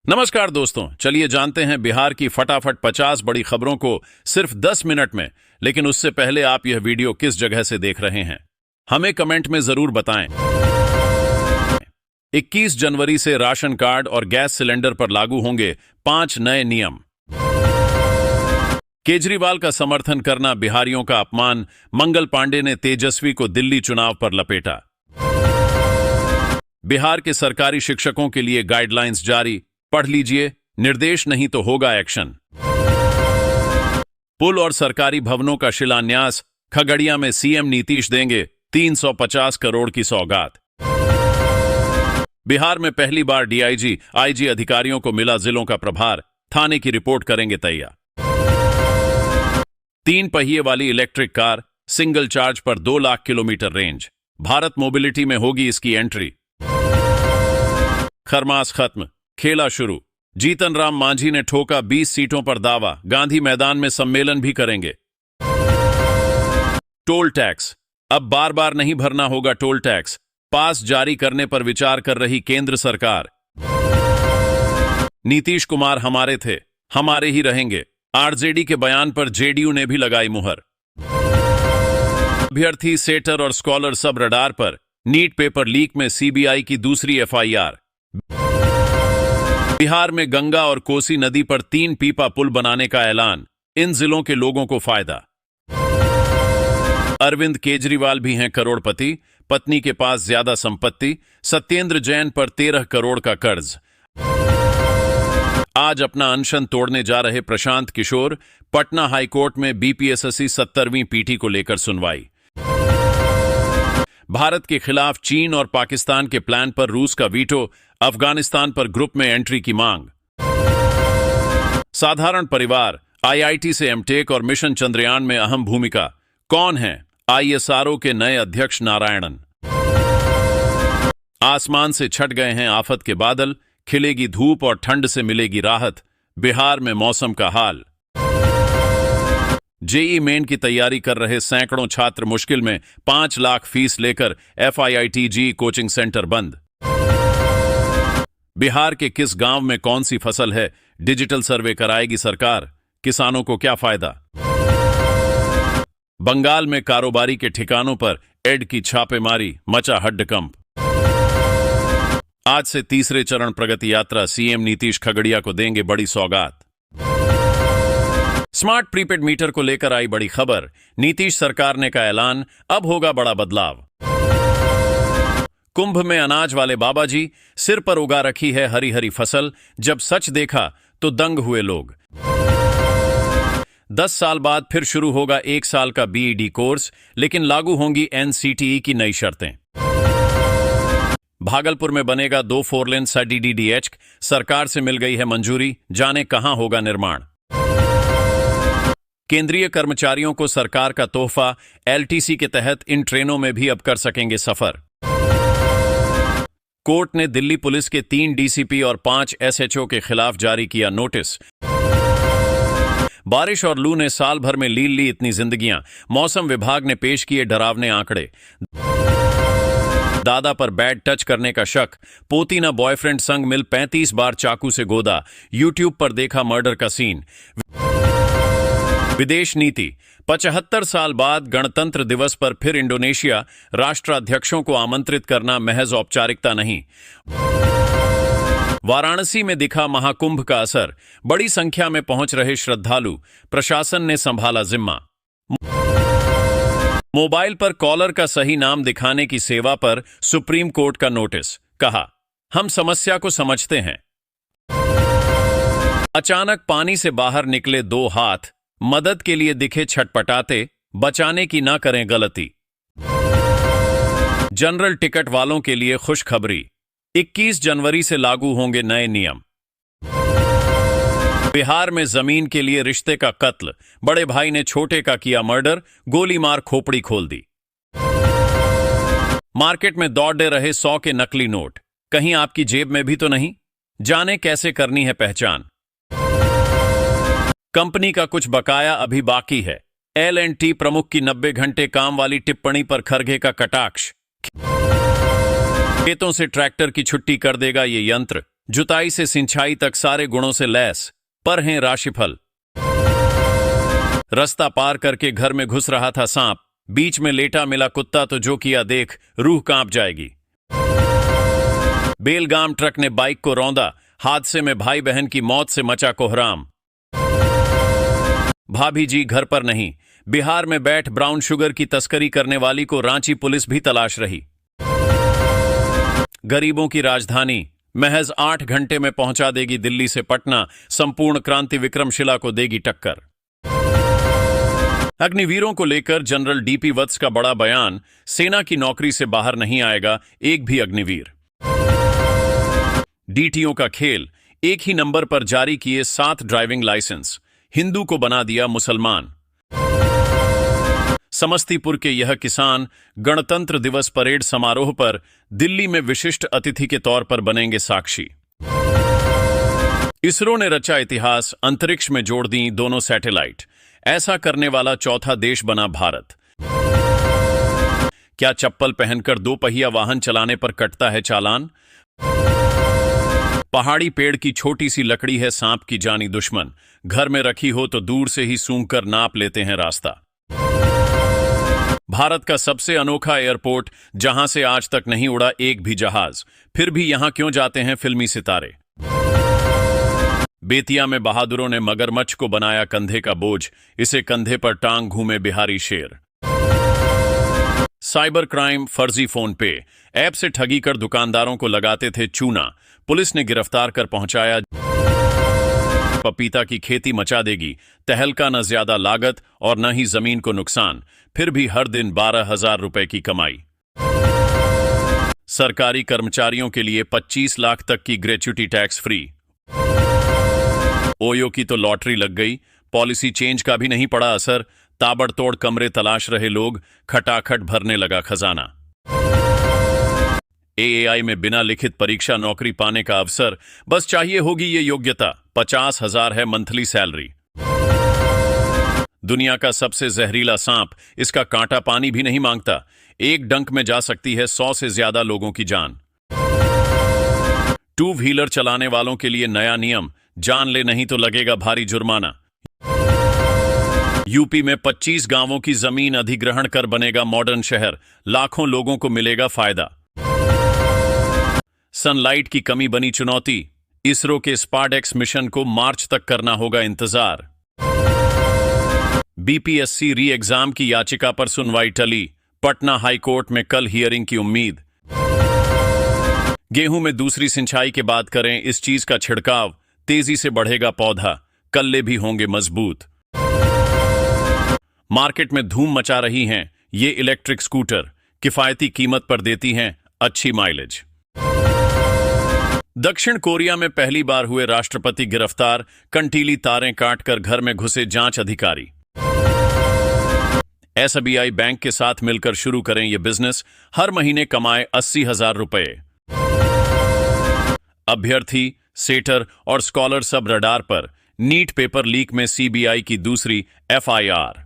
नमस्कार दोस्तों, चलिए जानते हैं बिहार की फटाफट 50 बड़ी खबरों को सिर्फ 10 मिनट में। लेकिन उससे पहले आप यह वीडियो किस जगह से देख रहे हैं, हमें कमेंट में जरूर बताएं। 21 जनवरी से राशन कार्ड और गैस सिलेंडर पर लागू होंगे 5 नए नियम। केजरीवाल का समर्थन करना बिहारियों का अपमान, मंगल पांडे ने तेजस्वी को दिल्ली चुनाव पर लपेटा। बिहार के सरकारी शिक्षकों के लिए गाइडलाइंस जारी, पढ़ लीजिए, निर्देश नहीं तो होगा एक्शन। पुल और सरकारी भवनों का शिलान्यास, खगड़िया में सीएम नीतीश देंगे 350 करोड़ की सौगात। बिहार में पहली बार डीआईजी, आईजी अधिकारियों को मिला जिलों का प्रभार, थाने की रिपोर्ट करेंगे तैयार। 3 पहिए वाली इलेक्ट्रिक कार, सिंगल चार्ज पर 2 lakh kilometre range, Bharat mobility में होगी इसकी एंट्री। खरमास खत्म, खेला शुरू, जीतन राम मांझी ने ठोका 20 सीटों पर दावा, गांधी मैदान में सम्मेलन भी करेंगे। टोल टैक्स, अब बार बार नहीं भरना होगा टोल टैक्स, पास जारी करने पर विचार कर रही केंद्र सरकार। नीतीश कुमार हमारे थे, हमारे ही रहेंगे, आरजेडी के बयान पर जेडीयू ने भी लगाई मुहर। अभ्यर्थी, सेटर और स्कॉलर सब रडार पर, नीट पेपर लीक में सीबीआई की दूसरी एफआईआर। बिहार में गंगा और कोसी नदी पर 3 पीपा पुल बनाने का ऐलान, इन जिलों के लोगों को फायदा। अरविंद केजरीवाल भी हैं करोड़पति, पत्नी के पास ज्यादा संपत्ति, सत्येंद्र जैन पर 13 करोड़ का कर्ज। आज अपना अनशन तोड़ने जा रहे प्रशांत किशोर, पटना हाईकोर्ट में बीपीएससी 70वीं पीटी को लेकर सुनवाई। भारत के खिलाफ चीन और पाकिस्तान के प्लान पर रूस का वीटो, अफगानिस्तान पर ग्रुप में एंट्री की मांग। साधारण परिवार, आईआईटी से एमटेक और मिशन चंद्रयान में अहम भूमिका, कौन है आईएसआरओ के नए अध्यक्ष नारायणन। आसमान से छट गए हैं आफत के बादल, खिलेगी धूप और ठंड से मिलेगी राहत, बिहार में मौसम का हाल। जेई मेन की तैयारी कर रहे सैकड़ों छात्र मुश्किल में, 5 लाख फीस लेकर एफआईआईटी कोचिंग सेंटर बंद। बिहार के किस गांव में कौन सी फसल है, डिजिटल सर्वे कराएगी सरकार, किसानों को क्या फायदा। बंगाल में कारोबारी के ठिकानों पर एड की छापेमारी, मचा हड्डकंप। आज से तीसरे चरण प्रगति यात्रा, सीएम नीतीश खगड़िया को देंगे बड़ी सौगात। स्मार्ट प्रीपेड मीटर को लेकर आई बड़ी खबर, नीतीश सरकार ने का ऐलान, अब होगा बड़ा बदलाव। कुंभ में अनाज वाले बाबा जी, सिर पर उगा रखी है हरी हरी फसल, जब सच देखा तो दंग हुए लोग। 10 साल बाद फिर शुरू होगा 1 साल का बीईडी कोर्स, लेकिन लागू होंगी एनसीटीई की नई शर्तें। भागलपुर में बनेगा 2 4 लेन डीडीएच, सरकार से मिल गई है मंजूरी, जाने कहां होगा निर्माण। केंद्रीय कर्मचारियों को सरकार का तोहफा, एलटीसी के तहत इन ट्रेनों में भी अब कर सकेंगे सफर। कोर्ट ने दिल्ली पुलिस के 3 डीसीपी और 5 एसएचओ के खिलाफ जारी किया नोटिस। बारिश और लू ने साल भर में लील ली इतनी जिंदगियां, मौसम विभाग ने पेश किए डरावने आंकड़े। दादा पर बैड टच करने का शक, पोती न बॉयफ्रेंड संग मिल 35 बार चाकू से गोदा, यूट्यूब पर देखा मर्डर का सीन। विदेश नीति, 75 साल बाद गणतंत्र दिवस पर फिर इंडोनेशिया, राष्ट्राध्यक्षों को आमंत्रित करना महज औपचारिकता नहीं। वाराणसी में दिखा महाकुंभ का असर, बड़ी संख्या में पहुंच रहे श्रद्धालु, प्रशासन ने संभाला जिम्मा। मोबाइल पर कॉलर का सही नाम दिखाने की सेवा पर सुप्रीम कोर्ट का नोटिस, कहा हम समस्या को समझते हैं। अचानक पानी से बाहर निकले 2 हाथ, मदद के लिए दिखे छटपटाते, बचाने की ना करें गलती। जनरल टिकट वालों के लिए खुशखबरी, 21 जनवरी से लागू होंगे नए नियम। बिहार में जमीन के लिए रिश्ते का कत्ल, बड़े भाई ने छोटे का किया मर्डर, गोली मार खोपड़ी खोल दी। मार्केट में दौड़े रहे 100 के नकली नोट, कहीं आपकी जेब में भी तो नहीं, जाने कैसे करनी है पहचान। कंपनी का कुछ बकाया अभी बाकी है, L&T प्रमुख की 90 घंटे काम वाली टिप्पणी पर खरगे का कटाक्ष। खेतों से ट्रैक्टर की छुट्टी कर देगा ये यंत्र, जुताई से सिंचाई तक सारे गुणों से लैस, पर हैं राशिफल। रास्ता पार करके घर में घुस रहा था सांप, बीच में लेटा मिला कुत्ता तो जो किया देख रूह कांप जाएगी। बेलगाम ट्रक ने बाइक को रौंदा, हादसे में भाई बहन की मौत से मचा कोहराम। भाभी जी घर पर नहीं, बिहार में बैठ ब्राउन शुगर की तस्करी करने वाली को रांची पुलिस भी तलाश रही। गरीबों की राजधानी महज 8 घंटे में पहुंचा देगी दिल्ली से पटना, संपूर्ण क्रांति विक्रमशिला को देगी टक्कर। अग्निवीरों को लेकर जनरल डीपी वत्स का बड़ा बयान, सेना की नौकरी से बाहर नहीं आएगा एक भी अग्निवीर। डीटीओ का खेल, एक ही नंबर पर जारी किए 7 ड्राइविंग लाइसेंस, हिंदू को बना दिया मुसलमान। समस्तीपुर के यह किसान गणतंत्र दिवस परेड समारोह पर दिल्ली में विशिष्ट अतिथि के तौर पर बनेंगे साक्षी। इसरो ने रचा इतिहास, अंतरिक्ष में जोड़ दी दोनों सैटेलाइट, ऐसा करने वाला चौथा देश बना भारत। क्या चप्पल पहनकर 2 पहिया वाहन चलाने पर कटता है चालान? पहाड़ी पेड़ की छोटी सी लकड़ी है सांप की जानी दुश्मन, घर में रखी हो तो दूर से ही सूंघकर नाप लेते हैं रास्ता। भारत का सबसे अनोखा एयरपोर्ट, जहां से आज तक नहीं उड़ा एक भी जहाज, फिर भी यहां क्यों जाते हैं फिल्मी सितारे? बेतिया में बहादुरों ने मगरमच्छ को बनाया कंधे का बोझ, इसे कंधे पर टांग घूमे बिहारी शेर। साइबर क्राइम, फर्जी फोन पे ऐप से ठगी कर दुकानदारों को लगाते थे चूना, पुलिस ने गिरफ्तार कर पहुंचाया। पपीता की खेती मचा देगी, तहलका न ज्यादा लागत और न ही जमीन को नुकसान, फिर भी हर दिन 12,000 रुपए की कमाई। सरकारी कर्मचारियों के लिए 25 लाख तक की ग्रेच्युटी टैक्स फ्री। ओयो की तो लॉटरी लग गई, पॉलिसी चेंज का भी नहीं पड़ा असर, ताबड़तोड़ कमरे तलाश रहे लोग, खटाखट भरने लगा खजाना। एएआई में बिना लिखित परीक्षा नौकरी पाने का अवसर, बस चाहिए होगी ये योग्यता, 50,000 है मंथली सैलरी। दुनिया का सबसे जहरीला सांप, इसका कांटा पानी भी नहीं मांगता, एक डंक में जा सकती है 100 से ज्यादा लोगों की जान। 2 व्हीलर चलाने वालों के लिए नया नियम, जान ले नहीं तो लगेगा भारी जुर्माना। यूपी में 25 गांवों की जमीन अधिग्रहण कर बनेगा मॉडर्न शहर, लाखों लोगों को मिलेगा फायदा। सनलाइट की कमी बनी चुनौती, इसरो के स्पार्डेक्स मिशन को मार्च तक करना होगा इंतजार। बीपीएससी री एग्जाम की याचिका पर सुनवाई टली, पटना हाईकोर्ट में कल हियरिंग की उम्मीद। गेहूं में दूसरी सिंचाई के बाद करें इस चीज का छिड़काव, तेजी से बढ़ेगा पौधा, कल्ले भी होंगे मजबूत। मार्केट में धूम मचा रही हैं ये इलेक्ट्रिक स्कूटर, किफायती कीमत पर देती हैं अच्छी माइलेज। दक्षिण कोरिया में पहली बार हुए राष्ट्रपति गिरफ्तार, कंटीली तारें काटकर घर में घुसे जांच अधिकारी। एसबीआई बैंक के साथ मिलकर शुरू करें ये बिजनेस, हर महीने कमाए 80,000 रुपए। अभ्यर्थी, सेटर और स्कॉलर सब रडार पर, नीट पेपर लीक में सीबीआई की दूसरी एफआईआर।